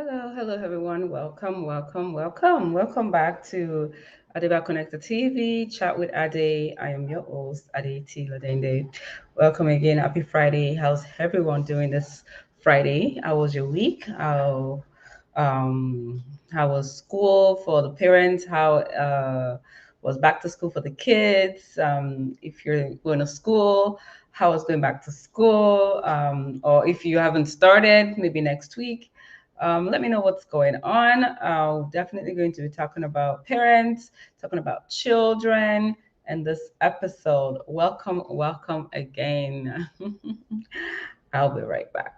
Hello, everyone. Welcome back to Adeba Connected TV, Chat with Ade. I am your host, Ade T. Ladende. Welcome again. Happy Friday. How's everyone doing this Friday? How was your week? Um, how was school for the parents? How was back to school for the kids? If you're going to school, how was going back to school? Or if you haven't started, maybe next week. Let me know what's going on. Definitely going to be talking about parents, talking about children, and this episode. Welcome again. I'll be right back.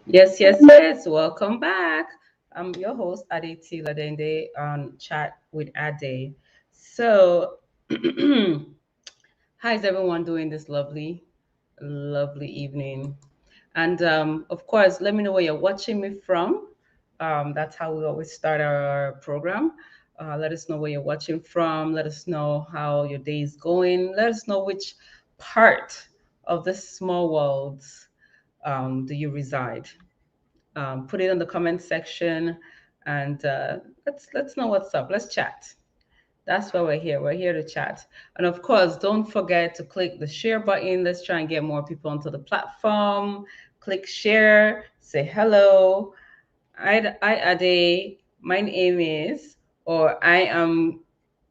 Yes. Welcome back. I'm your host, Aditi Ladende, on Chat with Ade. So, how is everyone doing this lovely evening? And of course, let me know where you're watching me from. That's how we always start our program. Let us know where you're watching from. Let us know how your day is going. Let us know which part of this small world do you reside. Put it in the comment section, and let's know what's up. Let's chat. That's why we're here. We're here to chat. And of course, don't forget to click the share button. Let's try and get more people onto the platform. Click share, say hello. I Ade. My name is, or I am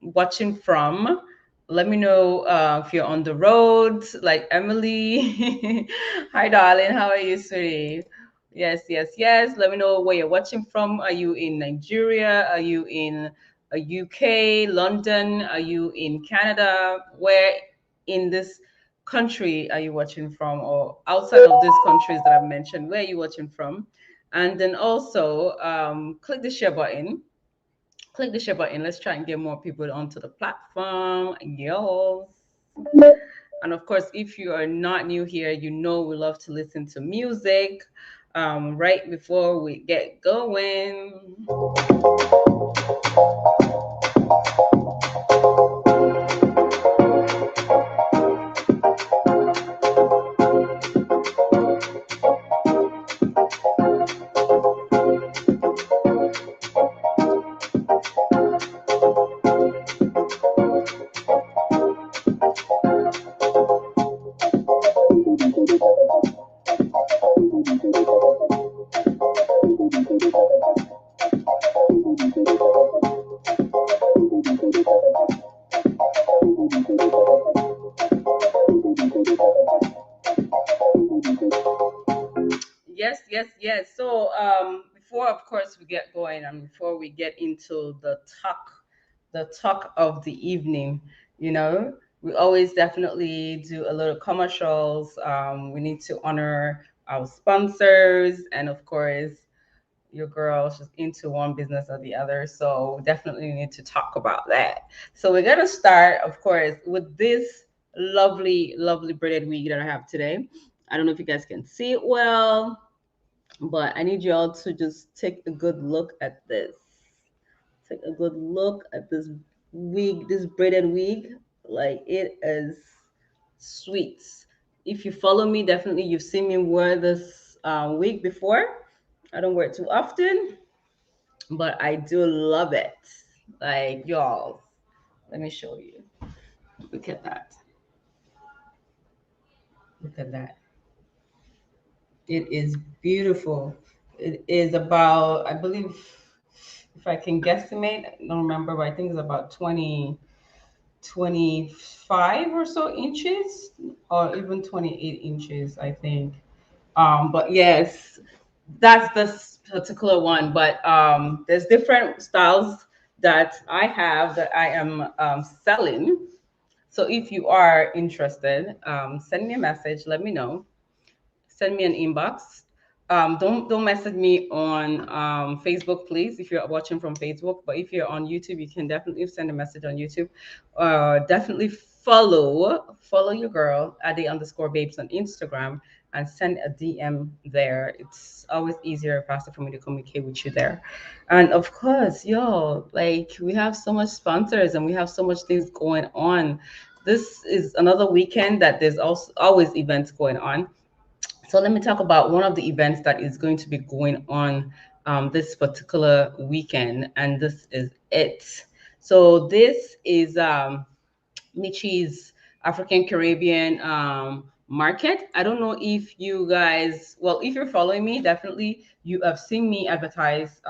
watching from. Let me know if you're on the road, like Emily. Hi, darling. How are you, sweetie? Yes. Let me know where you're watching from. Are you in Nigeria? Are you in UK, London? Are you in Canada? Where in this country are you watching from? Or outside of these countries that I've mentioned, where are you watching from? And then also click the share button. Click the share button. Let's try and get more people onto the platform. Yo. And of course, if you are not new here, you know we love to listen to music right before we get going. Yes. So before, of course, we get going, and before we get into the talk of the evening, you know, we always definitely do a little commercials. We need to honor our sponsors, and of course, your girl, she's into one business or the other. So definitely need to talk about that. So we're gonna start, of course, with this lovely braided wig that I have today. I don't know if you guys can see it well, but I need y'all to just take a good look at this. Take a good look at this wig, this braided wig. Like it is sweet. If you follow me, definitely you've seen me wear this wig before. I don't wear it too often, but I do love it. Like y'all, let me show you. Look at that. Look at that. It is beautiful. It is about, I believe, if I can guesstimate, I don't remember, but I think it's about 25 or so inches, or even 28 inches, I think. But yes, that's this particular one. But there's different styles that I have that I am selling. So if you are interested, send me a message. Let me know. Send me an inbox. Don't message me on Facebook, please, if you're watching from Facebook. But if you're on YouTube, you can definitely send a message on YouTube. Definitely follow your girl @the_babes on Instagram and send a DM there. It's always easier and faster for me to communicate with you there. And of course, yo, like we have so much sponsors and we have so much things going on. This is another weekend that there's also always events going on. So let me talk about one of the events that is going to be going on this particular weekend, and this is it. So this is Michi's African Caribbean market. I don't know if you guys, well, if you're following me, definitely you have seen me advertise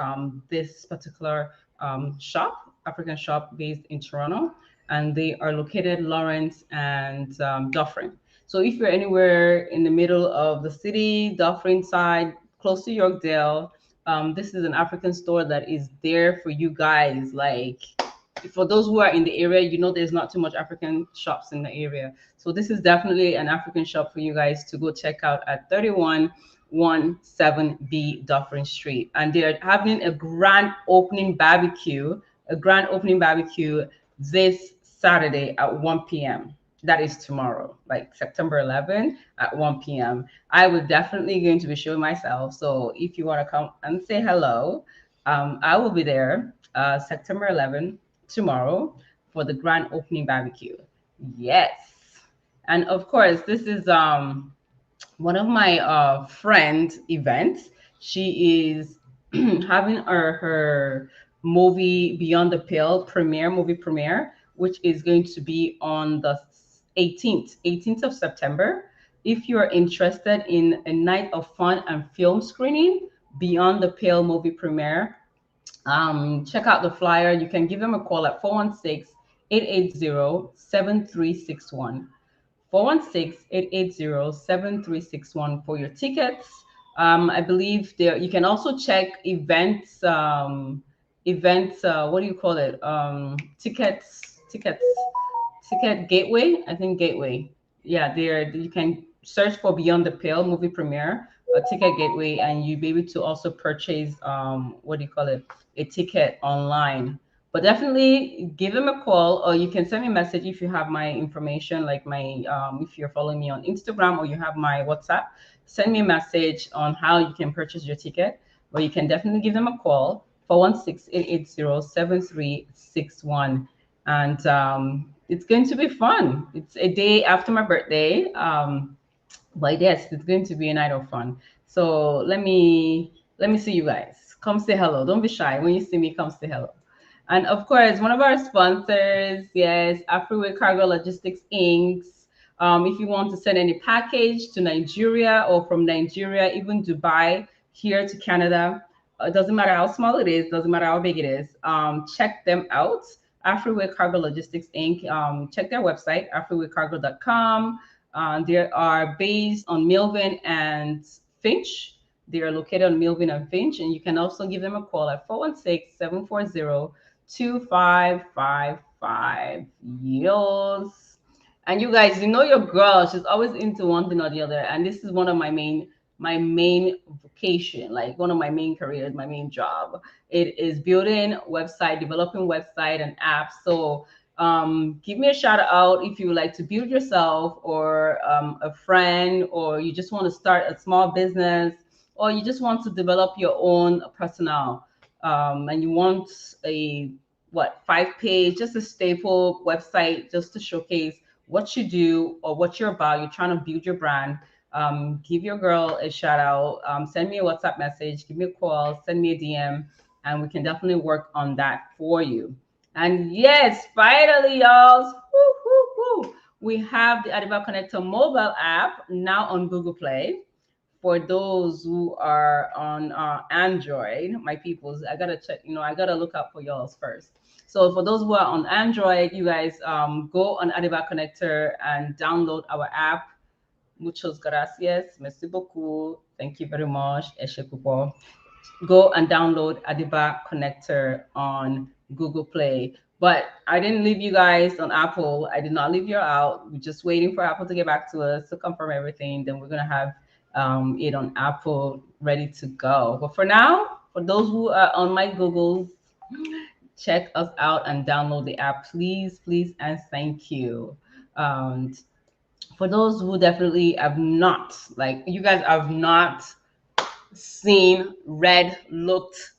this particular shop, African shop based in Toronto, and they are located Lawrence and Dufferin. So if you're anywhere in the middle of the city, Dufferin side, close to Yorkdale, this is an African store that is there for you guys. Like for those who are in the area, you know there's not too much African shops in the area. So this is definitely an African shop for you guys to go check out at 3117B Dufferin Street. And they're having a grand opening barbecue this Saturday at 1 p.m. That is tomorrow, like September 11 at 1 p.m. I will definitely going to be showing myself. So if you want to come and say hello, I will be there September 11 tomorrow for the grand opening barbecue. Yes. And of course, this is one of my friend events. She is having her movie Beyond the Pale movie premiere, which is going to be on the 18th of September. If you're interested in a night of fun and film screening, Beyond the Pale movie premiere, check out the flyer. You can give them a call at 416-880-7361. 416-880-7361 for your tickets. I believe there you can also check events, what do you call it? Ticket Gateway. I think Gateway. Yeah, there you can search for Beyond the Pale movie premiere, a Ticket Gateway, and you'll be able to also purchase what do you call it? A ticket online. But definitely give them a call, or you can send me a message if you have my information, like my if you're following me on Instagram or you have my WhatsApp. Send me a message on how you can purchase your ticket, or you can definitely give them a call 416-880-7361. And it's going to be fun. It's a day after my birthday. But yes, it's going to be a night of fun. So let me see you guys. Come say hello. Don't be shy. When you see me, come say hello. And of course, one of our sponsors, yes, Afriway Cargo Logistics Inc. If you want to send any package to Nigeria or from Nigeria, even Dubai, here to Canada, it doesn't matter how small it is, doesn't matter how big it is. Check them out. Afriway Cargo Logistics Inc. Check their website, afriwaycargo.com. They are based on Milvin and Finch. They are located on Milvin and Finch, and you can also give them a call at 416-740-2555. Yes. And you guys, you know your girl, she's always into one thing or the other. And this is one of my main vocation, like one of my main careers, my main job. It is building website, developing website and apps. So give me a shout out if you would like to build yourself, or a friend, or you just want to start a small business, or you just want to develop your own personal, and you want a 5 page, just a staple website, just to showcase what you do or what you're about. You're trying to build your brand. Give your girl a shout out. Send me a WhatsApp message, give me a call, send me a DM, and we can definitely work on that for you. And yes, finally, y'all, woo, woo, woo, we have the Adiba Connector mobile app now on Google Play. for those who are on Android, my peoples, I gotta check. I gotta look out for y'all's first. So for those who are on Android, you guys go on Adiba Connector and download our app. Muchos gracias, merci beaucoup, thank you very much, eshe púpọ̀. Go and download Adiba Connector on Google Play. But I didn't leave you guys on Apple. I did not leave you out. We're just waiting for Apple to get back to us to confirm everything. Then we're gonna have it on Apple ready to go. But for now, for those who are on my Googles, check us out and download the app, please, please, and thank you. For those who definitely have not, like you guys have not seen, read, looked,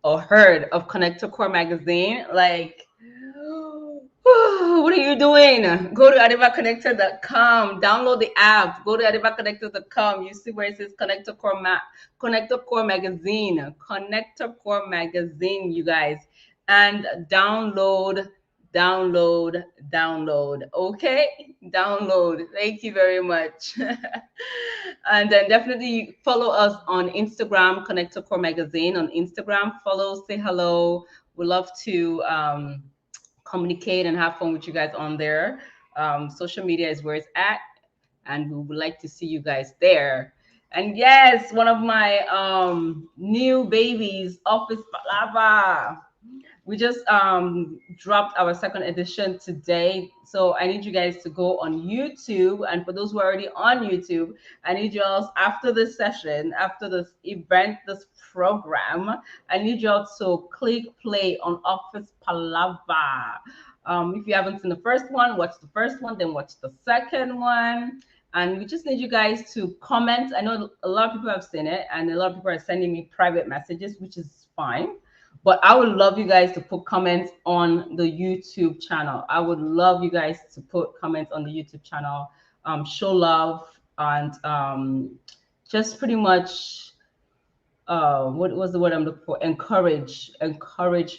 or heard of Connector Core magazine, like, what are you doing? Go to adivaconnector.com, download the app, go to adivaconnector.com. You see where it says Connector Core magazine, Connector Core magazine, you guys, and download. Okay, download. Thank you very much. And then definitely follow us on Instagram, Connector Core magazine on Instagram. Follow, say hello. We love to communicate and have fun with you guys on there. Social media is where it's at, and we would like to see you guys there. And yes, one of my new babies, Office Palava. We just dropped our second edition today. So I need you guys to go on YouTube. And for those who are already on YouTube, I need you all, after this session, after this event, this program, I need you all to click play on Office Palava. If you haven't seen the first one, watch the first one, then watch the second one. And we just need you guys to comment. I know a lot of people have seen it, and a lot of people are sending me private messages, which is fine. But I would love you guys to put comments on the YouTube channel. I would love you guys to put comments on the YouTube channel, show love, and just pretty much, what was the word I'm looking for? Encourage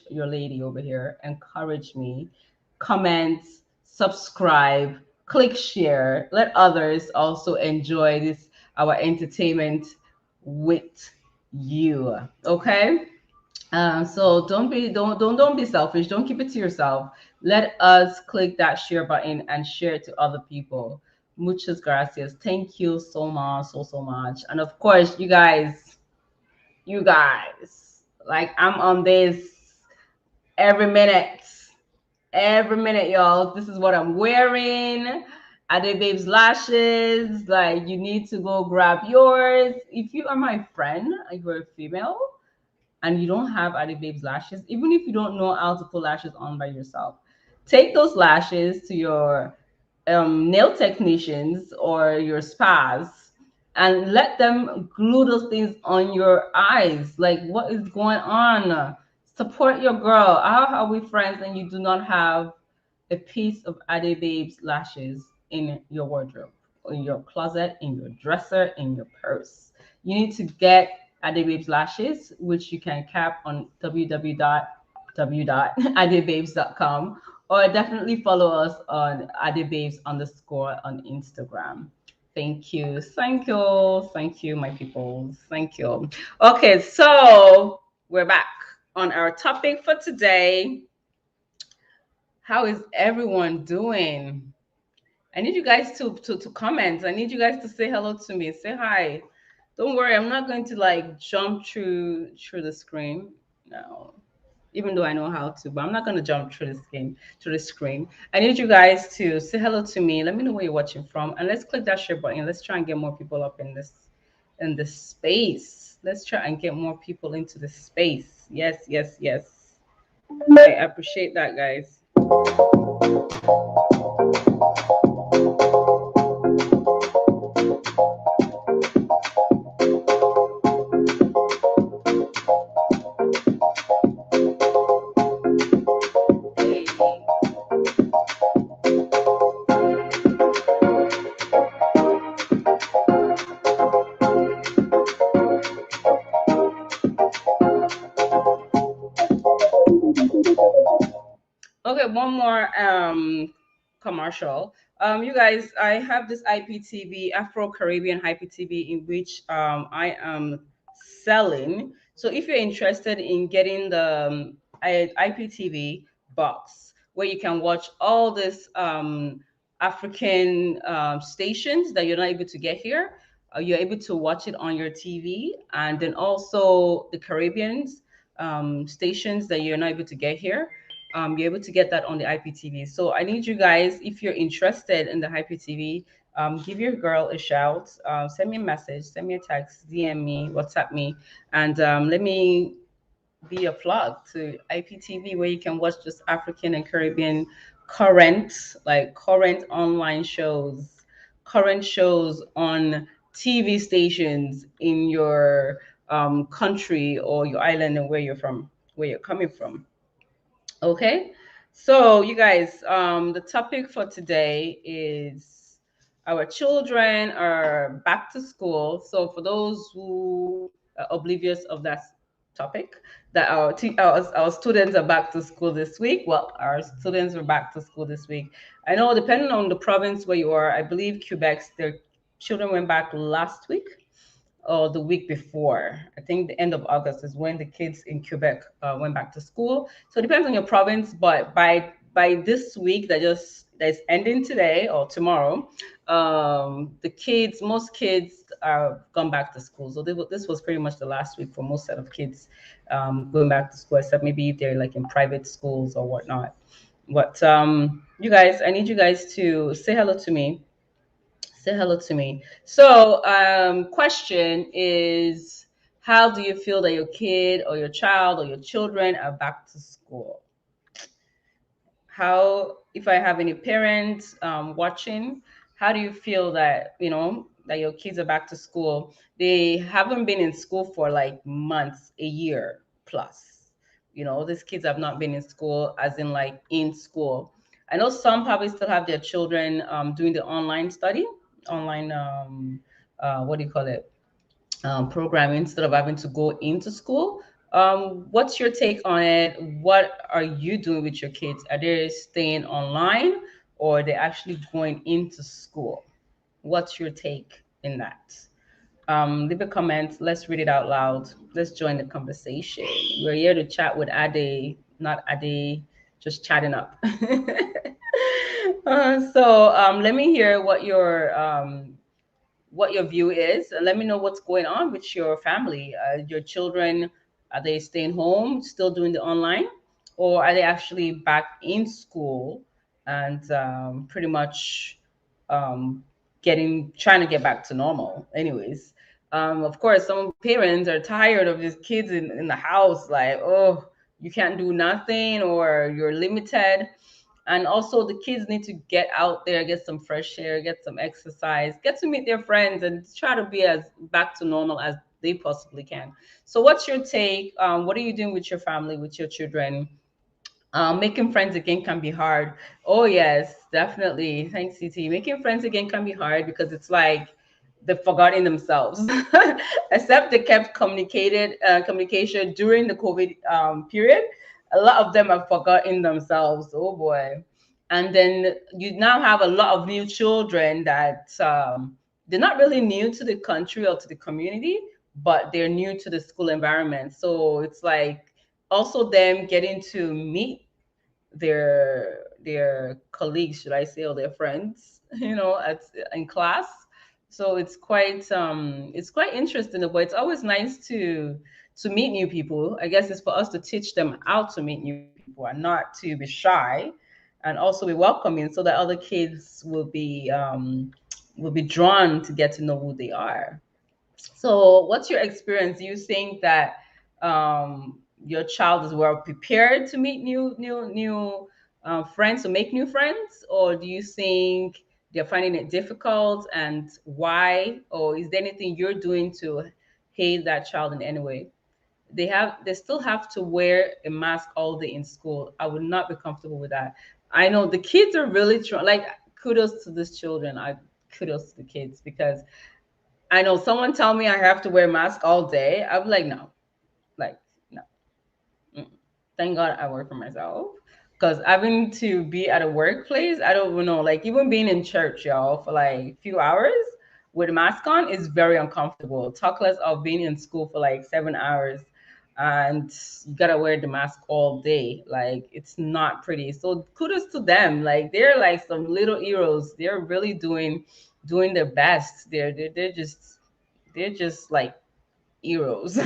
your lady over here. Encourage me. Comment, subscribe, click share. Let others also enjoy this, our entertainment with you. Okay. So don't be selfish. Don't keep it to yourself. Let us click that share button and share it to other people. Muchas gracias. Thank you so much, so much. And of course, you guys, like I'm on this every minute, y'all. This is what I'm wearing. Ade Babes lashes. Like you need to go grab yours. If you are my friend, you're a female, and you don't have Ade Babes lashes, even if you don't know how to put lashes on by yourself, take those lashes to your nail technicians or your spas and let them glue those things on your eyes. Like, what is going on? Support your girl. How are we friends and you do not have a piece of Ade Babes lashes in your wardrobe, or in your closet, in your dresser, in your purse? You need to get Ade Babes lashes, which you can cap on www.adebabes.com, or definitely follow us on adebabes_ on Instagram. Thank you, my people. Thank you. Okay, so we're back on our topic for today. How is everyone doing? I need you guys to comment. I need you guys to say hello to me. Say hi. Don't worry, I'm not going to like jump through the screen. No, even though I know how to, but I'm not going to jump through the screen. I need you guys to say hello to me. Let me know where you're watching from, and let's click that share button. Let's try and get more people up in this space. Let's try and get more people into the space. Yes. I appreciate that, guys. Okay, one more commercial. You guys, I have this IPTV, Afro Caribbean IPTV, in which I am selling. So if you're interested in getting the IPTV box, where you can watch all this African stations that you're not able to get here, you're able to watch it on your TV, and then also the Caribbeans stations that you're not able to get here, you're able to get that on the IPTV. So I need you guys, if you're interested in the IPTV, give your girl a shout, send me a message, send me a text, DM me, WhatsApp me, and let me be a plug to IPTV, where you can watch just African and Caribbean current, like current online shows, current shows on TV stations in your country or your island and where you're from, where you're coming from. Okay. So you guys, the topic for today is our children are back to school. So for those who are oblivious of that topic, that our students are back to school this week. Well, our students are back to school this week. I know, depending on the province where you are, I believe Quebec's their children went back last week or the week before. I think the end of August is when the kids in Quebec went back to school. So it depends on your province, but by this week that's ending today or tomorrow, the kids, most kids are gone back to school. So this was pretty much the last week for most set of kids going back to school, except maybe if they're like in private schools or whatnot. But you guys, I need you guys to say hello to me, say hello to me. So, question is, how do you feel that your kid or your child or your children are back to school? How, if I have any parents watching, how do you feel that, that your kids are back to school? They haven't been in school for like months, a year plus. These kids have not been in school, as in like in school. I know some probably still have their children doing the online study, online, what do you call it, programming, instead of having to go into school. What's your take on it? What are you doing with your kids? Are they staying online, or are they actually going into school? What's your take in that? Leave a comment. Let's read it out loud. Let's join the conversation. We're here to chat with Ade, not Ade, just chatting up. So let me hear what your view is, and let me know what's going on with your family. Your children, are they staying home, still doing the online, or are they actually back in school and pretty much um, trying to get back to normal? Anyways, of course, some parents are tired of these kids in the house, like, oh, you can't do nothing, or you're limited. And also, the kids need to get out there, get some fresh air, get some exercise, get to meet their friends, and try to be as back to normal as they possibly can. So what's your take? What are you doing with your family, with your children? Making friends again can be hard. Oh yes, definitely. Thanks, CT. Making friends again can be hard because it's like they've forgotten themselves. Except they kept communication during the COVID period. A lot of them have forgotten themselves. Oh boy. And then you now have a lot of new children that they're not really new to the country or to the community, but they're new to the school environment. So it's like also them getting to meet their colleagues, should I say, or their friends, at in class. So it's quite interesting, but it's always nice to meet new people. I guess it's for us to teach them how to meet new people and not to be shy, and also be welcoming, so that other kids will be drawn to get to know who they are. So, what's your experience? Do you think that your child is well prepared to meet new friends, to make new friends, or do you think they're finding it difficult, and why? Or is there anything you're doing to aid that child in any way? They still have to wear a mask all day in school. I would not be comfortable with that. I know the kids are really trying. Like, kudos to these children. I kudos to the kids, because I know someone tell me I have to wear a mask all day. I'm like, no, like, no. Mm. Thank God I work for myself. Because having to be at a workplace, I don't know, like even being in church, y'all, for like a few hours with a mask on is very uncomfortable. Talk less of being in school for like 7 hours and you gotta wear the mask all day. Like it's not pretty. So kudos to them. Like they're like some little heroes. They're really doing their best. They're just like heroes.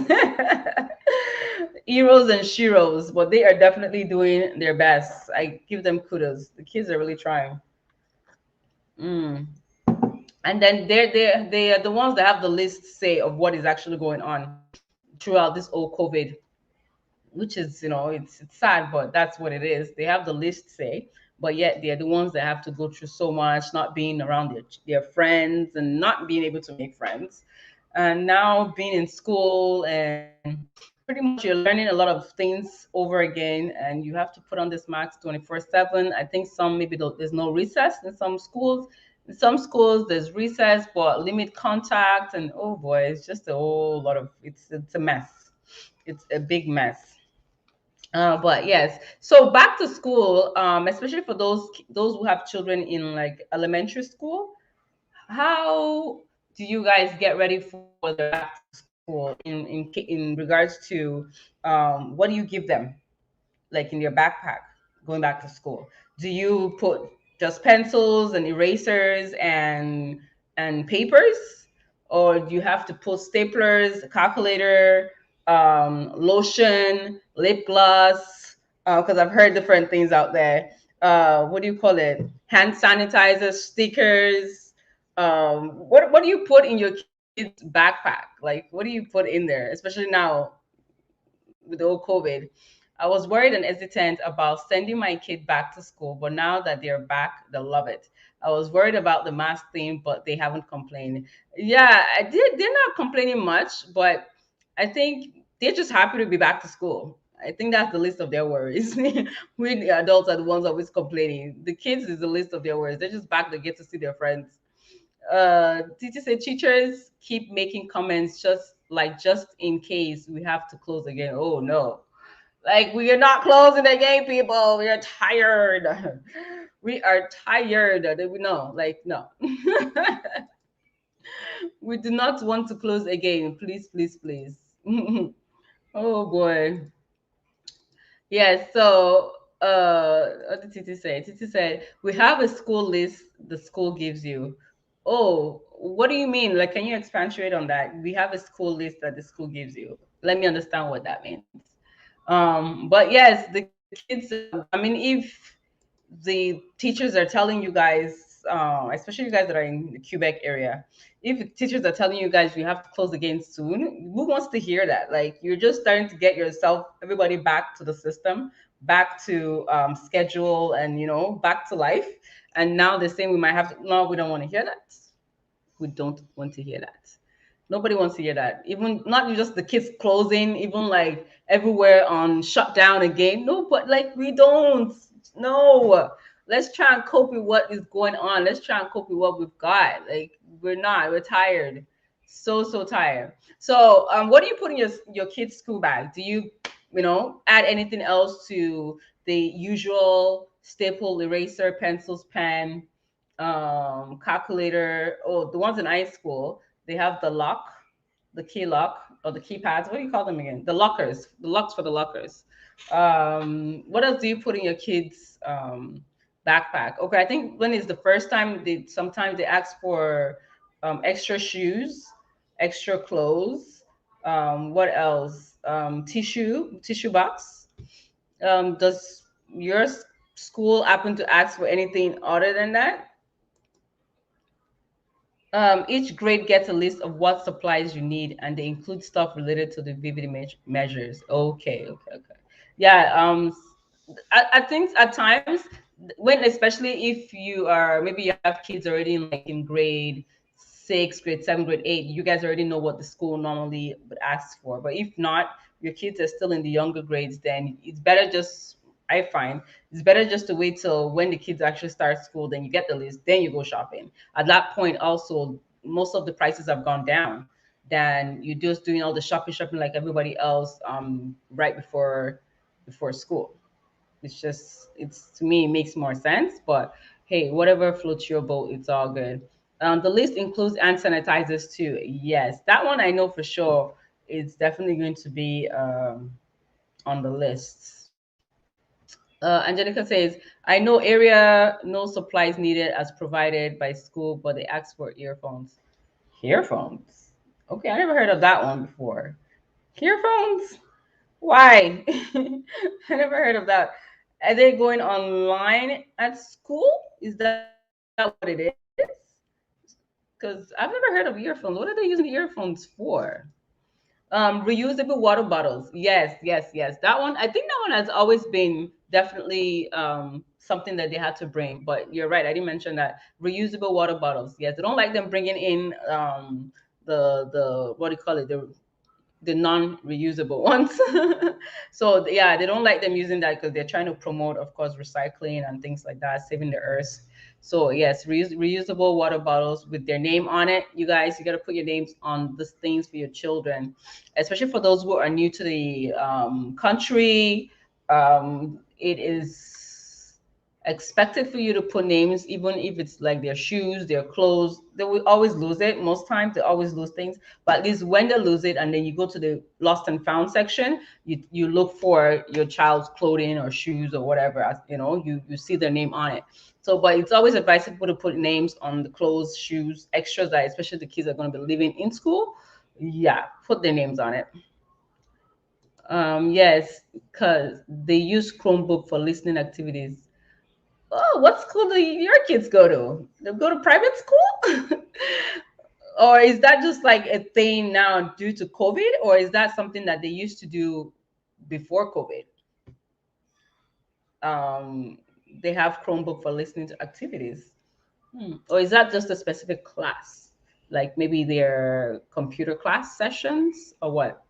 Heroes and sheroes, but they are definitely doing their best. I give them kudos. The kids are really trying. Mm. And then they are the ones that have the least say of what is actually going on throughout this whole COVID, which is, it's sad, but that's what it is. They have the least say, but yet they're the ones that have to go through so much, not being around their friends and not being able to make friends, and now being in school, and pretty much you're learning a lot of things over again, and you have to put on this mask 24/7. I think some, maybe there's no recess in some schools. In some schools there's recess but limit contact, and oh boy, it's just a whole lot of, it's a mess. It's a big mess. But yes, so back to school, especially for those who have children in like elementary school, how do you guys get ready for their back to school in regards to what do you give them, like in your backpack going back to school? Do you put just pencils and erasers and papers, or do you have to put staplers, calculator, lotion, lip gloss? Because I've heard different things out there. What do you call it? Hand sanitizer, stickers. What do you put in your kid's backpack? Like, what do you put in there, especially now with the whole COVID? I was worried and hesitant about sending my kid back to school, but now that they're back, they love it. I was worried about the mask thing, but they haven't complained. Yeah, I did. They're not complaining much, but I think they're just happy to be back to school. I think that's the least of their worries. We the adults are the ones always complaining. The kids is the least of their worries. They're just back to get to see their friends. Titi said teachers keep making comments just in case we have to close again. Oh no. Like we are not closing again, people. We are tired. We are tired. We know, like no. We do not want to close again. Please, please, please. Oh boy. Yes, so what did Titi say? Titi said, we have a school list the school gives you. Oh, what do you mean? Like, can you expatiate on that? We have a school list that the school gives you. Let me understand what that means. But yes, the kids, I mean, if the teachers are telling you guys, especially you guys that are in the Quebec area, if teachers are telling you guys you have to close again soon, who wants to hear that? Like you're just starting to get yourself, everybody back to the system, back to schedule, and back to life. And now they're saying we might have to. No, we don't want to hear that. We don't want to hear that. Nobody wants to hear that. Even not just the kids closing, even like everywhere on shutdown again. No, but like we don't. No. Let's try and cope with what is going on. Let's try and cope with what we've got. Like we're not. We're tired. So tired. So what do you put in your kid's school bag? Do you add anything else to the usual staple, eraser, pencils, pen, calculator? Oh, the ones in high school, they have the lock, the key lock, or the keypads. What do you call them again? The lockers, the locks for the lockers. What else do you put in your kids backpack? Okay, I think when it's the first time, they sometimes they ask for extra shoes, extra clothes. What else? Tissue box. Does your school happen to ask for anything other than that? Each grade gets a list of what supplies you need, and they include stuff related to the vivid measures. Okay, okay, okay. Yeah. I think at times, when especially if you are maybe you have kids already in grade 6, grade 7, grade 8, you guys already know what the school normally would ask for. But if not, your kids are still in the younger grades, then it's better just. I find it's better just to wait till when the kids actually start school, then you get the list, then you go shopping. At that point, also, most of the prices have gone down than you just doing all the shopping like everybody else right before school. It's to me, it makes more sense. But hey, whatever floats your boat, it's all good. The list includes hand sanitizers too. Yes, that one I know for sure. It's definitely going to be on the list. Angelica says, I know area no supplies needed as provided by school, but they ask for earphones. Earphones? Okay, I never heard of that one before. Earphones? Why? I never heard of that. Are they going online at school? Is that what it is? Because I've never heard of earphones. What are they using the earphones for? Reusable water bottles. Yes, yes, yes. That one, I think that one has always been definitely something that they had to bring. But you're right, I didn't mention that. Reusable water bottles. Yes, they don't like them bringing in the what do you call it? The non-reusable ones. So yeah, they don't like them using that because they're trying to promote, of course, recycling and things like that, saving the earth. So yes, reusable water bottles with their name on it. You guys, you got to put your names on these things for your children, especially for those who are new to the country. It is expected for you to put names, even if it's like their shoes, their clothes. They will always lose it. Most times they always lose things, but at least when they lose it and then you go to the lost and found section, you look for your child's clothing or shoes or whatever, you see their name on it. So but it's always advisable to put names on the clothes, shoes, extras, that especially the kids are going to be living in school. Yeah, put their names on it. Yes, because they use Chromebook for listening activities. Oh, what school do your kids go to? They go to private school? Or is that just like a thing now due to COVID? Or is that something that they used to do before COVID? Um, they have Chromebook for listening to activities. Or is that just a specific class? Like maybe their computer class sessions or what?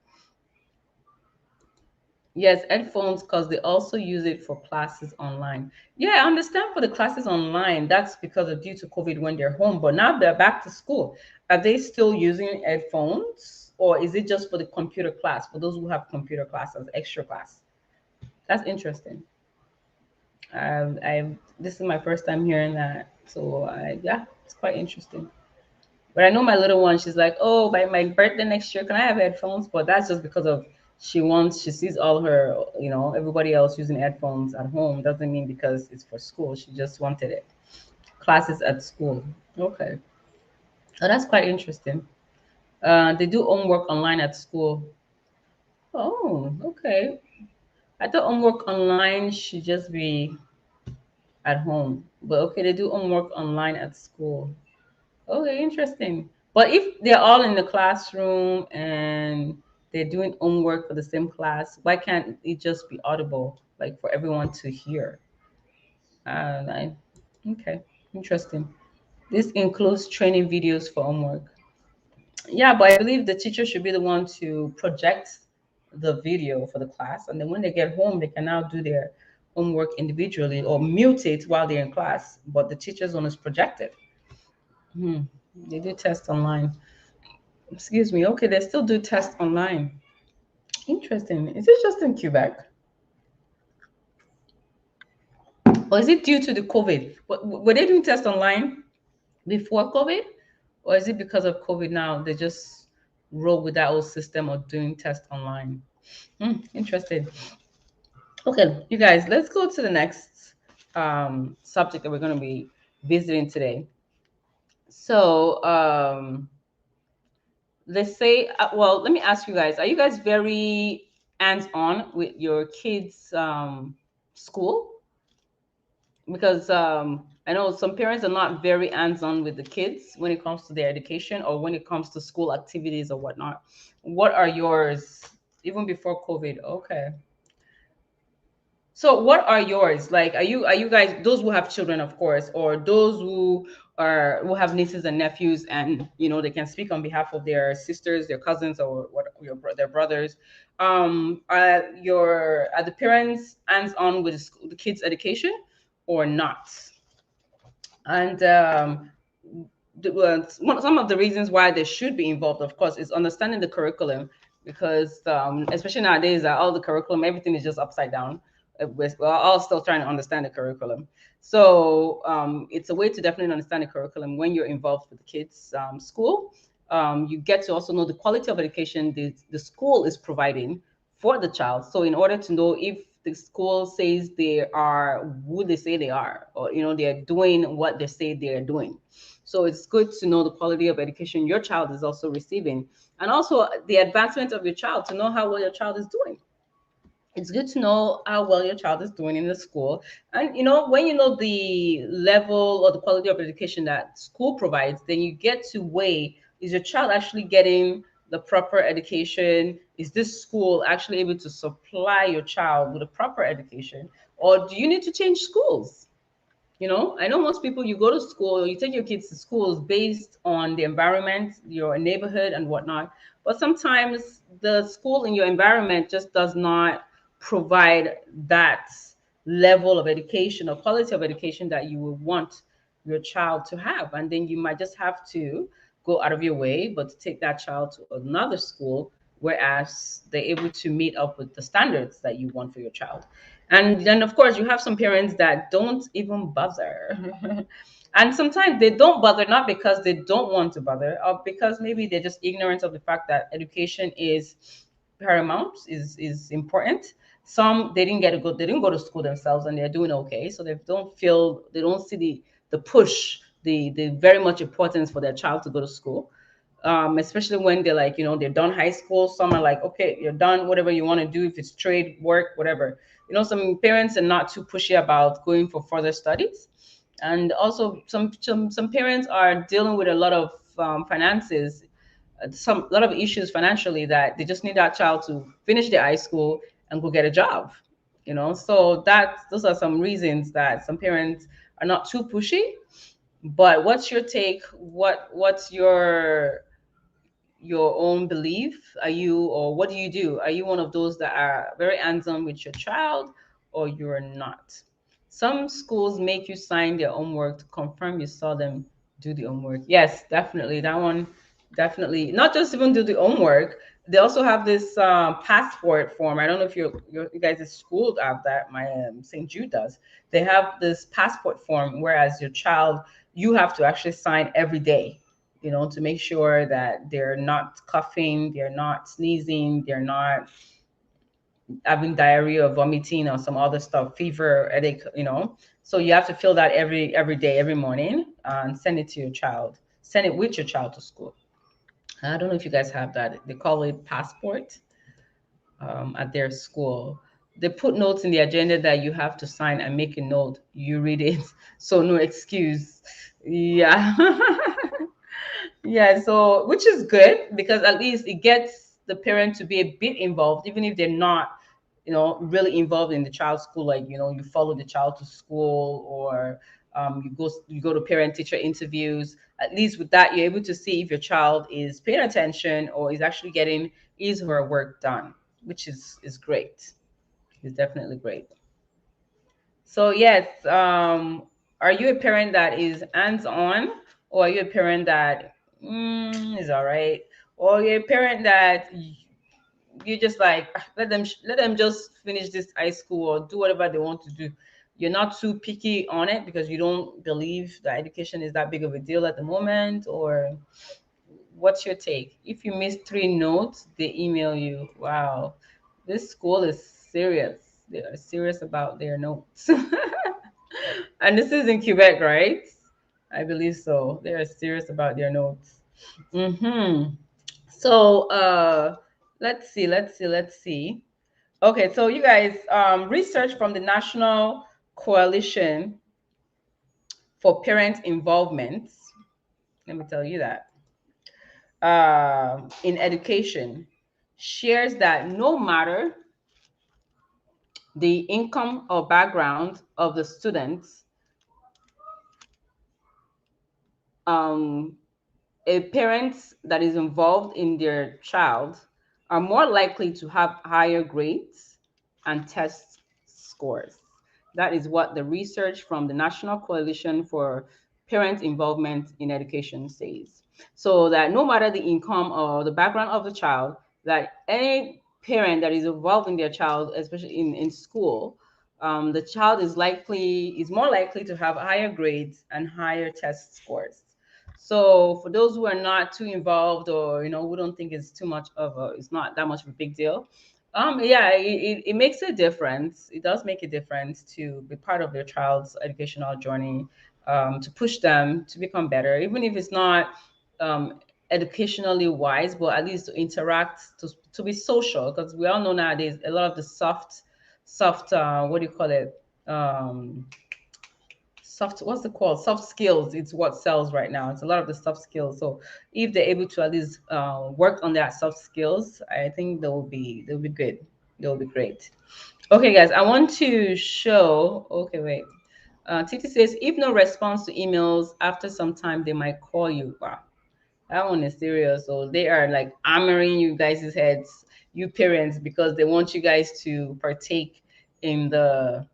Yes, headphones because they also use it for classes online. Yeah, I understand for the classes online. That's because of due to COVID when they're home. But now they're back to school. Are they still using headphones, or is it just for the computer class for those who have computer classes, extra class? That's interesting. I This is my first time hearing that, so yeah, it's quite interesting. But I know my little one, she's like, oh, by my birthday next year, can I have headphones? But that's just because of she sees all her, everybody else using headphones at home. Doesn't mean because it's for school. She just wanted it. Classes at school. Okay. Oh, that's quite interesting. They do homework online at school. Oh, okay. I thought homework online should just be at home. But okay, they do homework online at school. Okay, interesting. But if they're all in the classroom and they're doing homework for the same class, why can't it just be audible, like for everyone to hear? Okay, interesting. This includes training videos for homework. Yeah, but I believe the teacher should be the one to project the video for the class, and then when they get home, they can now do their homework individually or mute it while they're in class. But the teacher's one is projected. Hmm. They do test online. Excuse me. Okay, they still do tests online. Interesting. Is it just in Quebec? Or is it due to the COVID? Were they doing tests online before COVID? Or is it because of COVID now? They just roll with that old system of doing tests online. Interesting. Okay, you guys, let's go to the next subject that we're going to be visiting today. So, let's say, well, let me ask you guys, are you guys very hands-on with your kids' school? Because I know some parents are not very hands-on with the kids when it comes to their education or when it comes to school activities or whatnot. What are yours even before COVID? Okay. So what are yours? Like, are you guys those who have children, of course, or those who have nieces and nephews, and they can speak on behalf of their sisters, their cousins, or their brothers. Are the parents hands on with the kids' education or not? And some of the reasons why they should be involved, of course, is understanding the curriculum, because especially nowadays, all the curriculum, everything is just upside down. Well, I'll still trying to understand the curriculum. So it's a way to definitely understand the curriculum when you're involved with the kids' school. You get to also know the quality of education the school is providing for the child. So in order to know if the school says they are who they say they are, or they're doing what they say they're doing. So it's good to know the quality of education your child is also receiving, and also the advancement of your child, to know how well your child is doing. It's good to know how well your child is doing in the school. And when you know the level or the quality of education that school provides, then you get to weigh, is your child actually getting the proper education? Is this school actually able to supply your child with a proper education? Or do you need to change schools? I know most people, you go to school, you take your kids to schools based on the environment, your neighborhood, and whatnot. But sometimes the school in your environment just does not provide that level of education or quality of education that you would want your child to have. And then you might just have to go out of your way, but to take that child to another school, whereas they're able to meet up with the standards that you want for your child. And then, of course, you have some parents that don't even bother. And sometimes they don't bother not because they don't want to bother, or because maybe they're just ignorant of the fact that education is paramount, is important. Some they didn't go to school themselves, and they're doing okay. So they don't see the push, the very much importance for their child to go to school. Especially when they're like, they're done high school. Some are like, okay, you're done, whatever you want to do, if it's trade, work, whatever. Some parents are not too pushy about going for further studies. And also some parents are dealing with a lot of finances, some a lot of issues financially, that they just need that child to finish their high school and go get a job. So those are some reasons that some parents are not too pushy. But what's your take? What's your own belief? Are you, or what do you do? Are you one of those that are very hands-on with your child, or you're not? Some schools make you sign their homework to confirm you saw them do the homework. Yes, definitely. That one, definitely. Not just even do the homework. They also have this passport form. I don't know if you guys' school have that. My St. Jude does. They have this passport form, whereas your child, you have to actually sign every day, to make sure that they're not coughing, they're not sneezing, they're not having diarrhea or vomiting or some other stuff, fever, headache, So you have to fill that every day, every morning, and send it to your child. Send it with your child to school. I don't know if you guys have that. They call it passport at their school. They put notes in the agenda that you have to sign and make a note. You read it, so no excuse. Yeah. Yeah, so which is good, because at least it gets the parent to be a bit involved, even if they're not, really involved in the child's school. Like, you follow the child to school, or you go to parent teacher interviews. At least with that, you're able to see if your child is paying attention or is actually getting his or her work done, which is great. It's definitely great. So yes, are you a parent that is hands-on, or are you a parent that is all right, or you're a parent that you just like, let them just finish this high school or do whatever they want to do. You're not too picky on it because you don't believe that education is that big of a deal at the moment, or what's your take? If you miss 3 notes, they email you. Wow, this school is serious. They are serious about their notes. And this is in Quebec, right? I believe so. They are serious about their notes. Mm-hmm. So let's see. Okay, so you guys, research from the National Coalition for Parent Involvement. Let me tell you that. In education shares that no matter the income or background of the students, um, a parent that is involved in their child are more likely to have higher grades and test scores. That is what the research from the National Coalition for Parent Involvement in Education says. So that no matter the income or the background of the child, that any parent that is involved in their child, especially in school, the child is more likely to have higher grades and higher test scores. So for those who are not too involved, or who don't think it's not that much of a big deal, yeah, it makes a difference. It does make a difference to be part of their child's educational journey, to push them to become better, even if it's not um, educationally wise, but at least to interact, to be social, because we all know nowadays a lot of the soft what do you call it, soft, what's it called, soft skills, it's what sells right now. It's a lot of the soft skills. So if they're able to at least work on that soft skills, I think they'll be good. They'll be great. Okay, guys, I want to show. Okay, wait. Titi says, if no response to emails after some time, they might call you. Wow, that one is serious. So they are like hammering you guys' heads, you parents, because they want you guys to partake in the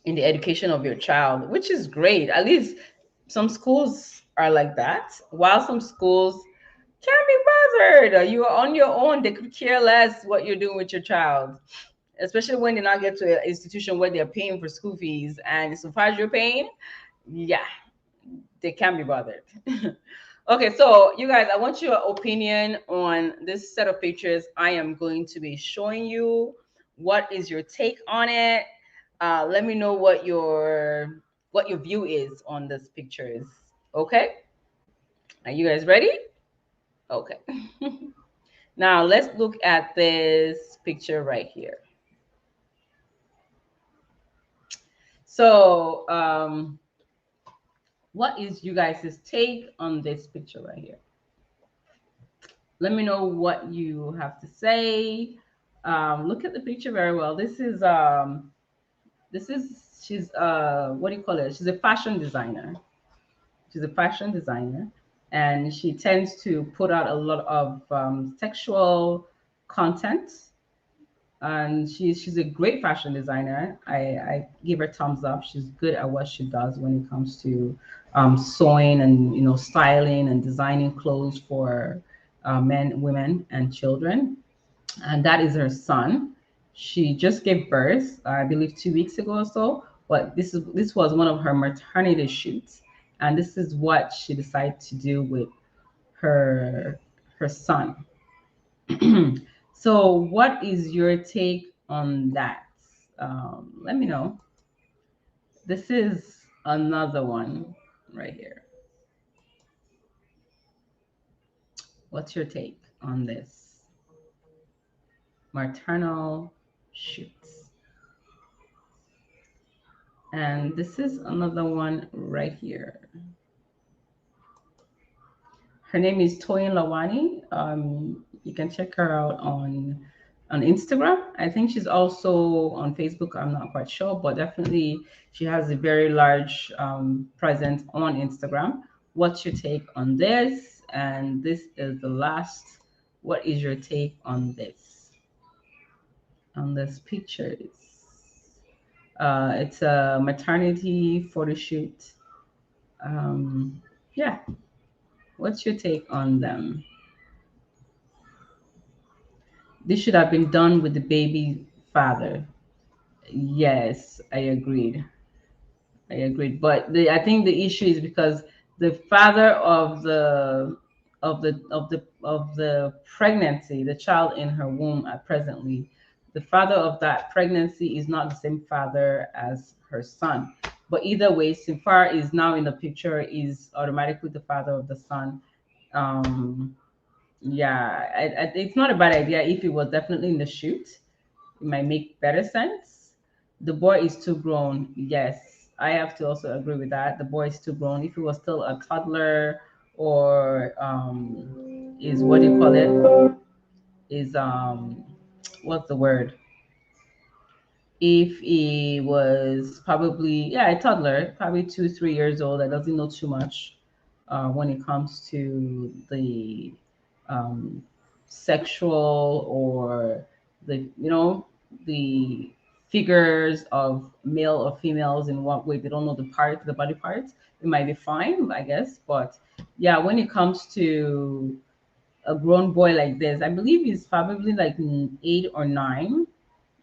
education of your child, which is great. At least some schools are like that, while some schools can't be bothered. You are on your own. They could care less what you're doing with your child, especially when they not get to an institution where they're paying for school fees. And so far as you're paying, yeah, they can't be bothered. Okay, so you guys, I want your opinion on this set of pictures I am going to be showing you. What is your take on it? Let me know what your view is on these pictures. Okay, are you guys ready? Okay. Now let's look at this picture right here. So, what is you guys' take on this picture right here? Let me know what you have to say. Look at the picture very well. This is she's what do you call it? She's a fashion designer. She's a fashion designer, and she tends to put out a lot of sexual content. And she's a great fashion designer. I give her thumbs up. She's good at what she does when it comes to sewing and styling and designing clothes for men, women, and children. And that is her son. She just gave birth, I believe, 2 weeks ago or so. But this was one of her maternity shoots, and this is what she decided to do with her her son. So, what is your take on that? Let me know. This is another one right here. What's your take on this? Maternal shoots. And this is another one right here. Her name is Toyin Lawani. You can check her out on Instagram. I think she's also on Facebook. I'm not quite sure, but definitely she has a very large presence on Instagram. What's your take on this? And this is the last. What is your take on this? On this pictures. It's a maternity photo shoot. Yeah. What's your take on them? This should have been done with the baby father. Yes, I agreed. I agreed. But I think the issue is because the father of the pregnancy, the child in her womb at presently, the father of that pregnancy is not the same father as her son. But either way, Simfar is now in the picture, is automatically the father of the son. Um, yeah, it's not a bad idea if it was definitely in the shoot. It might make better sense. The boy is too grown. Yes, I have to also agree with that. The boy is too grown. If he was still a toddler, or is what do you call it? Is what's the word? If he was probably, yeah, a toddler, probably 2 3 years old, that doesn't know too much when it comes to the um, sexual, or the figures of male or females, in what way they don't know the body parts, it might be fine, I guess. But yeah, when it comes to a grown boy like this, I believe he's probably like 8 or 9.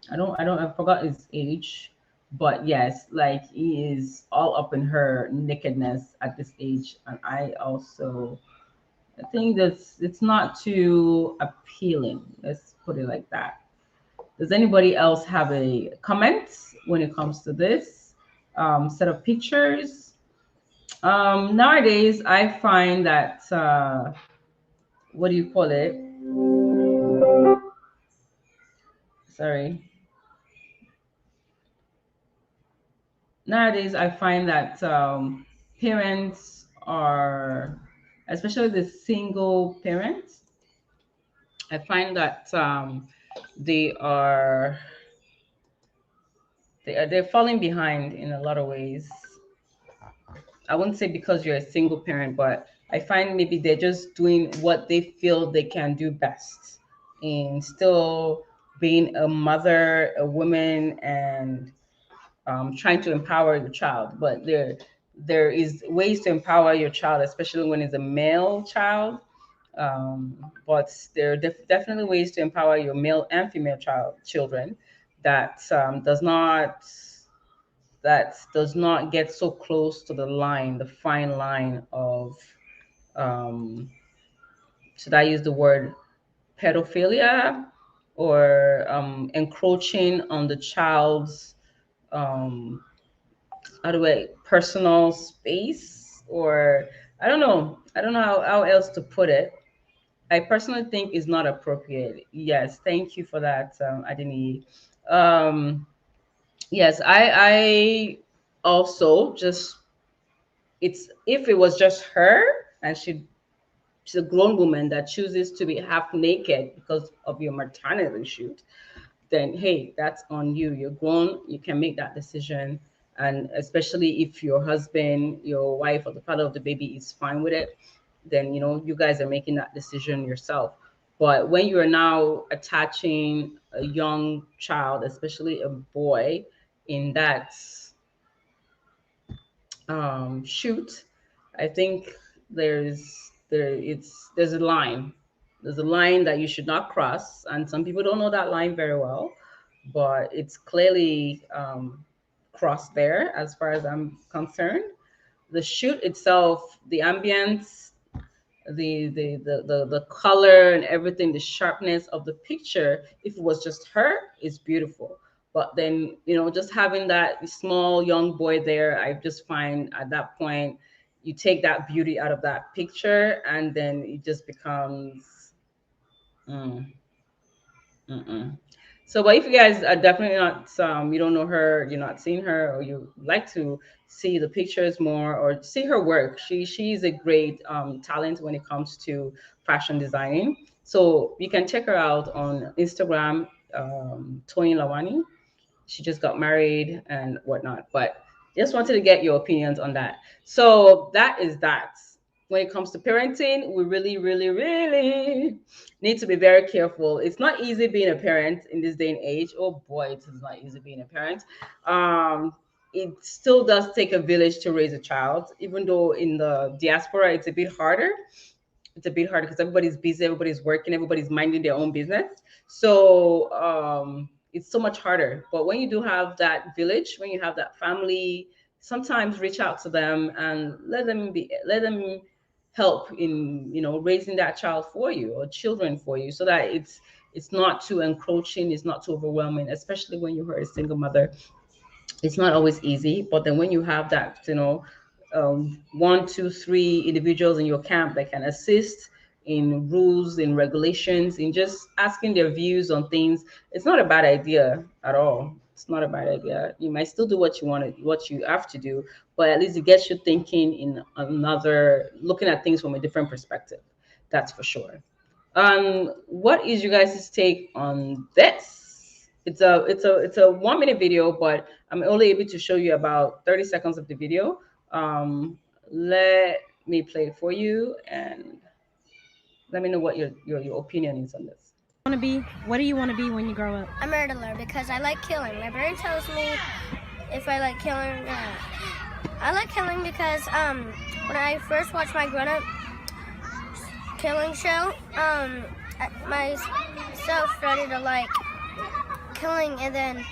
I forgot his age. But yes, like he is all up in her nakedness at this age, and I think that's it's not too appealing. Let's put it like that. Does anybody else have a comment when it comes to this set of pictures? Nowadays, I find that what do you call it? Sorry. Nowadays, I find that parents are, especially the single parents, I find that they are they're falling behind in a lot of ways. I wouldn't say because you're a single parent, but I find maybe they're just doing what they feel they can do best in still being a mother, a woman, and trying to empower your child. But there is ways to empower your child, especially when it's a male child. But there are definitely ways to empower your male and female children that does not get so close to the line, the fine line of um, should I use the word pedophilia or encroaching on the child's um, how do I personal space or I don't know how else to put it. I personally think is not appropriate. Yes, thank you for that, Adini. Um, yes, I also just it's if it was just her and she's a grown woman that chooses to be half naked because of your maternity shoot, then hey, that's on you. You're grown, you can make that decision. And especially if your husband, your wife, or the father of the baby is fine with it, then you guys are making that decision yourself. But when you are now attaching a young child, especially a boy, in that shoot, I think there's a line. There's a line that you should not cross, and some people don't know that line very well, but it's clearly crossed there as far as I'm concerned. The shoot itself, the ambience, the color and everything, the sharpness of the picture, if it was just her, is beautiful. But then, just having that small young boy there, I just find at that point you take that beauty out of that picture, and then it just becomes mm, mm-mm. So, but if you guys are definitely not, you don't know her, you're not seeing her, or you like to see the pictures more or see her work, she's a great talent when it comes to fashion designing. So you can check her out on Instagram, Tony Lawani. She just got married and whatnot. But just wanted to get your opinions on that. So that is that. When it comes to parenting, we really, really, really need to be very careful. It's not easy being a parent in this day and age. Oh boy, it is not easy being a parent. Um, it still does take a village to raise a child, even though in the diaspora it's a bit harder. It's a bit harder because everybody's busy, everybody's working, everybody's minding their own business. So it's so much harder. But when you do have that village, when you have that family, sometimes reach out to them and let them help in raising that child for you or children for you, so that it's not too encroaching, it's not too overwhelming, especially when you're a single mother. It's not always easy, but then when you have that, one, two, three individuals in your camp that can assist in rules, in regulations, in just asking their views on things, it's not a bad idea at all. It's not a bad idea. You might still do what you want to, what you have to do, but at least it gets you thinking in another, looking at things from a different perspective. That's for sure. What is you guys' take on this? It's a 1 minute video, but I'm only able to show you about 30 seconds of the video. Let me play it for you and let me know what your opinion is on this. What do you want to be when you grow up? A murderer because I like killing. My brain tells me if I like killing. I like killing because when I first watched my grown-up killing show, myself started to like killing, and then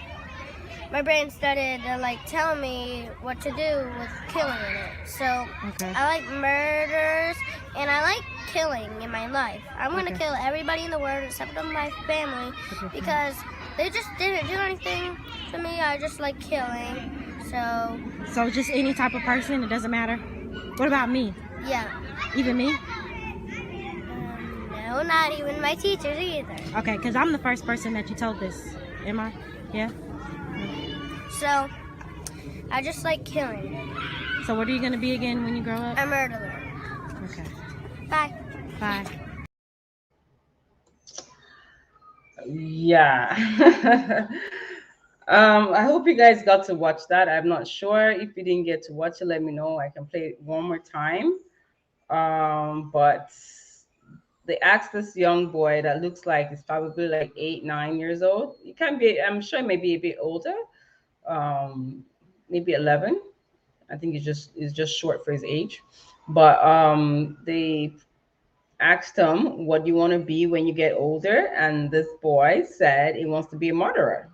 my brain started telling me what to do with killing in it. So Okay. I like murders and I like killing in my life. I'm gonna Okay. kill everybody in the world except for my family because they just didn't do anything to me. I just like killing. So just any type of person, it doesn't matter. What about me? Yeah. Even me? No, not even my teachers either. Okay, because I'm the first person that you told this. Am I? Yeah? So I just like killing. So what are you going to be again when you grow up? A murderer. Okay. Bye. Bye. Yeah. I hope you guys got to watch that. I'm not sure. If you didn't get to watch it, let me know. I can play it one more time. But they asked this young boy that looks like he's probably like 8, 9 years old. He can be, I'm sure maybe a bit older, maybe 11. I think he's just short for his age. But they asked him, what do you want to be when you get older? And this boy said he wants to be a murderer.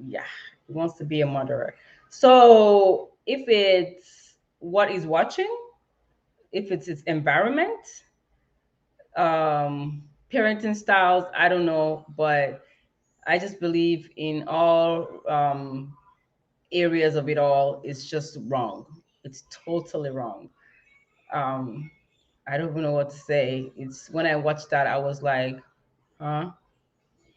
Yeah, he wants to be a murderer. So if it's what he's watching, if it's his environment, parenting styles, I don't know, but I just believe in all areas of it all, it's just wrong. It's totally wrong. Um, I don't even know what to say. It's when I watched that, I was like, huh?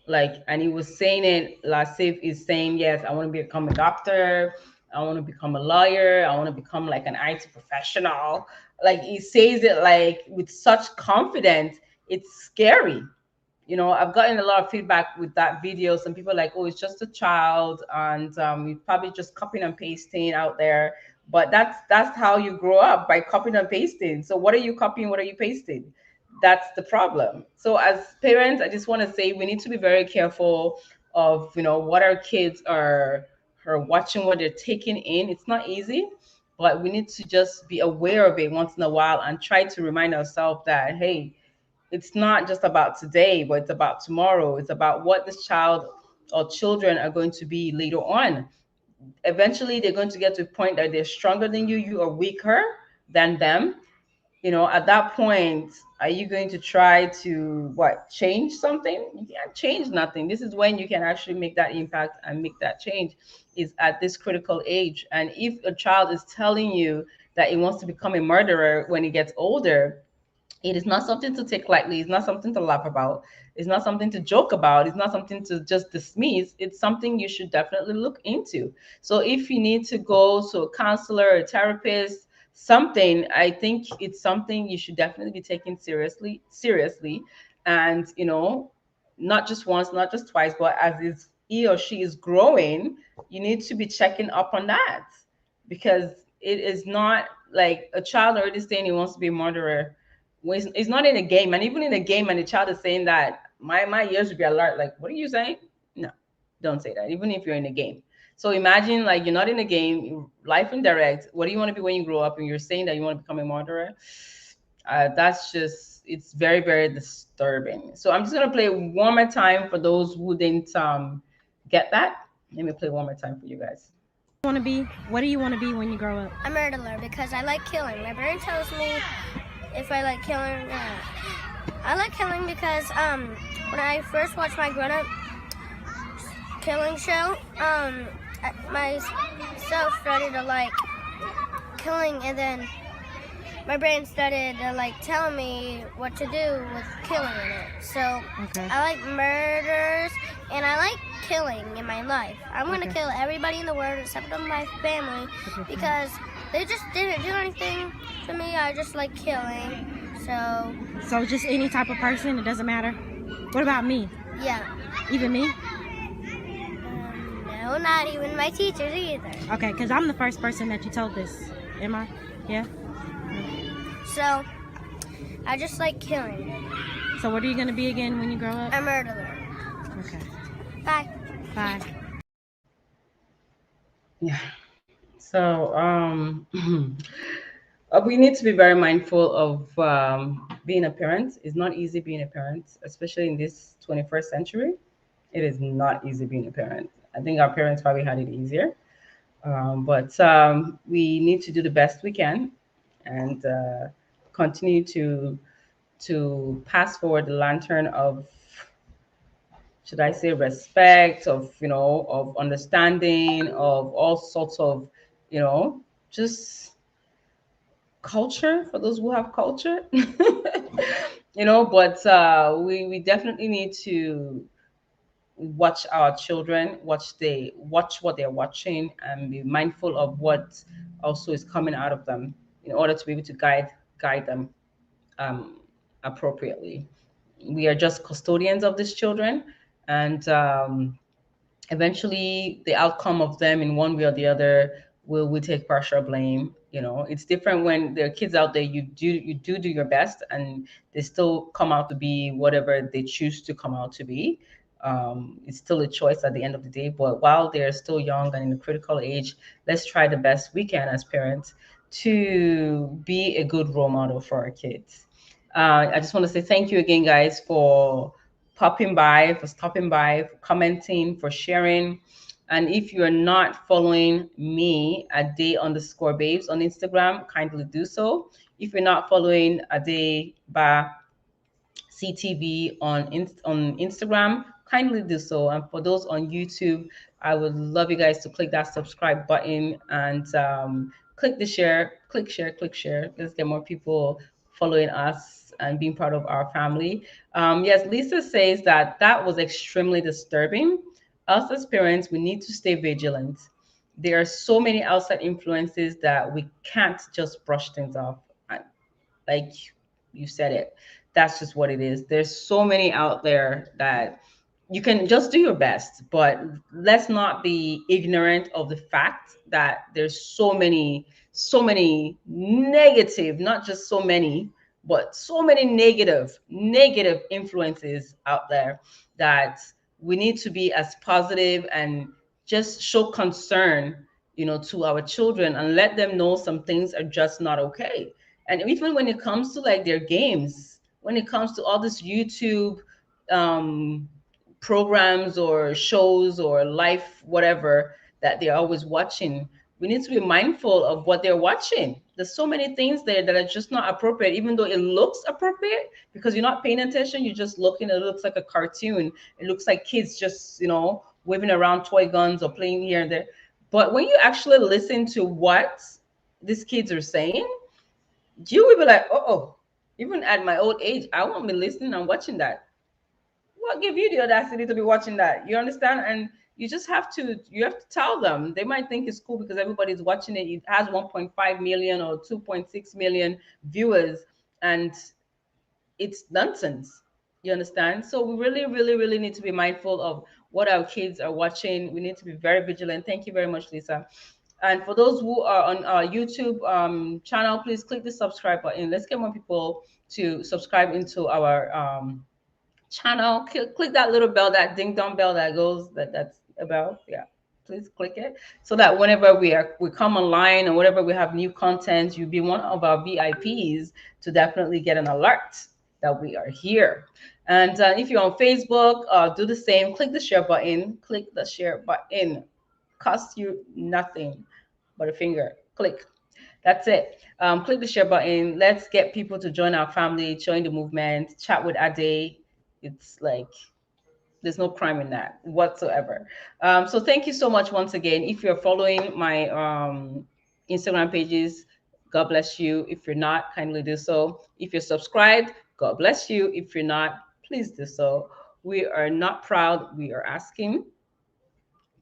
Like, and he was saying it, Lasif is saying, yes, I want to become a doctor, I want to become a lawyer, I want to become like an IT professional. Like he says it like with such confidence, it's scary. You know, I've gotten a lot of feedback with that video. Some people are like, oh, it's just a child, and you probably just copying and pasting out there. But that's how you grow up, by copying and pasting. So what are you copying? What are you pasting? That's the problem. So as parents, I just want to say we need to be very careful of, you know, what our kids are watching, what they're taking in. It's not easy, but we need to just be aware of it once in a while and try to remind ourselves that, hey, it's not just about today, but it's about tomorrow. It's about what this child or children are going to be later on. Eventually, they're going to get to a point that they're stronger than you, you are weaker than them. You know, at that point, are you going to try to what, change something? You can't change nothing. This is when you can actually make that impact and make that change, is at this critical age. And if a child is telling you that he wants to become a murderer when he gets older, it is not something to take lightly. It's not something to laugh about. It's not something to joke about. It's not something to just dismiss. It's something you should definitely look into. So if you need to go to a counselor, a therapist, something, I think it's something you should definitely be taking seriously. And, you know, not just once, not just twice, but as is he or she is growing, you need to be checking up on that, because it is not like a child already saying he wants to be a murderer when it's not in a game. And even in a game, and the child is saying that, my ears would be alert, like, what are you saying? No, don't say that, even if you're in a game. So imagine, like, you're not in a game, life and direct, what do you want to be when you grow up, and you're saying that you want to become a murderer. That's just, it's very, very disturbing. So I'm just gonna play one more time for those who didn't get that. Let me play one more time for you guys. What do you want to be when you grow up? A murderer because I like killing. My brain tells me if I like killing. I like killing because when I first watched my grown-up killing show, myself started to like killing, and then my brain started to like telling me what to do with killing in it. So Okay. I like murders and I like killing in my life. I'm gonna kill everybody in the world except for my family because they just didn't do anything to me. I just like killing. So just any type of person, it doesn't matter. What about me? Yeah. Even me? No, not even my teachers either. Okay, because I'm the first person that you told this. Am I? Yeah? So I just like killing. So what are you going to be again when you grow up? A murderer. Okay. Bye. Bye. Yeah. So we need to be very mindful of being a parent. It's not easy being a parent, especially in this 21st century. It is not easy being a parent. I think our parents probably had it easier. But we need to do the best we can and continue to pass forward the lantern of, should I say, respect, of, of understanding, of all sorts of, just culture for those who have culture. But we definitely need to watch our children, watch what they're watching, and be mindful of what also is coming out of them in order to be able to guide them um, appropriately. We are just custodians of these children, and eventually the outcome of them in one way or the other will we take partial blame. It's different when there are kids out there, you do your best, and they still come out to be whatever they choose to come out to be. It's still a choice at the end of the day, but while they're still young and in a critical age, let's try the best we can as parents to be a good role model for our kids. I just want to say thank you again, guys, for stopping by, for commenting, for sharing. And if you're not following me at day_babes on Instagram, kindly do so. If you're not following Ade Ba CTV on Instagram, kindly do so. And for those on YouTube, I would love you guys to click that subscribe button and click the share, click share, click share. Let's get more people following us and being part of our family. Yes, Lisa says that was extremely disturbing. Us as parents, we need to stay vigilant. There are so many outside influences that we can't just brush things off. Like you said it, that's just what it is. There's so many out there that you can just do your best, but let's not be ignorant of the fact that there's so many negative, not just so many, but so many negative influences out there, that we need to be as positive and just show concern, to our children, and let them know some things are just not okay. And even when it comes to like their games, when it comes to all this YouTube um, programs or shows or life, whatever that they're always watching, we need to be mindful of what they're watching. There's so many things there that are just not appropriate, even though it looks appropriate, because you're not paying attention. You're just looking, it looks like a cartoon. It looks like kids just, waving around toy guns or playing here and there. But when you actually listen to what these kids are saying, you will be like, oh, even at my old age, I won't be listening and watching that. What give you the audacity to be watching that? You understand? And you have to tell them. They might think it's cool because everybody's watching it. It has 1.5 million or 2.6 million viewers, and it's nonsense. You understand? So we really, really, really need to be mindful of what our kids are watching. We need to be very vigilant. Thank you very much, Lisa. And for those who are on our YouTube channel, please click the subscribe button. Let's get more people to subscribe into our channel. Click that little bell, that ding dong bell that goes, that's a bell. Yeah, please click it so that whenever we come online and whenever we have new content, you'll be one of our VIPs to definitely get an alert that we are here. And if you're on Facebook, do the same. Click the share button. Click the share button. Costs you nothing but a finger. Click. That's it. Click the share button. Let's get people to join our family, join the movement, chat with Ade. It's like there's no crime in that whatsoever. So thank you so much once again. If you're following my Instagram pages, God bless you. If you're not, kindly do so. If you're subscribed, God bless you. If you're not, please do so. We are not proud. We are asking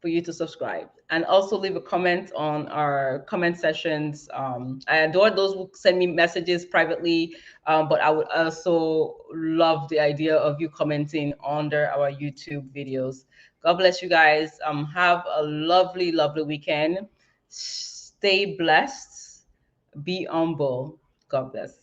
for you to subscribe and also leave a comment on our comment sessions. I adore those who send me messages privately, but I would also love the idea of you commenting under our YouTube videos. God bless you guys. Have a lovely, lovely weekend. Stay blessed. Be humble. God bless.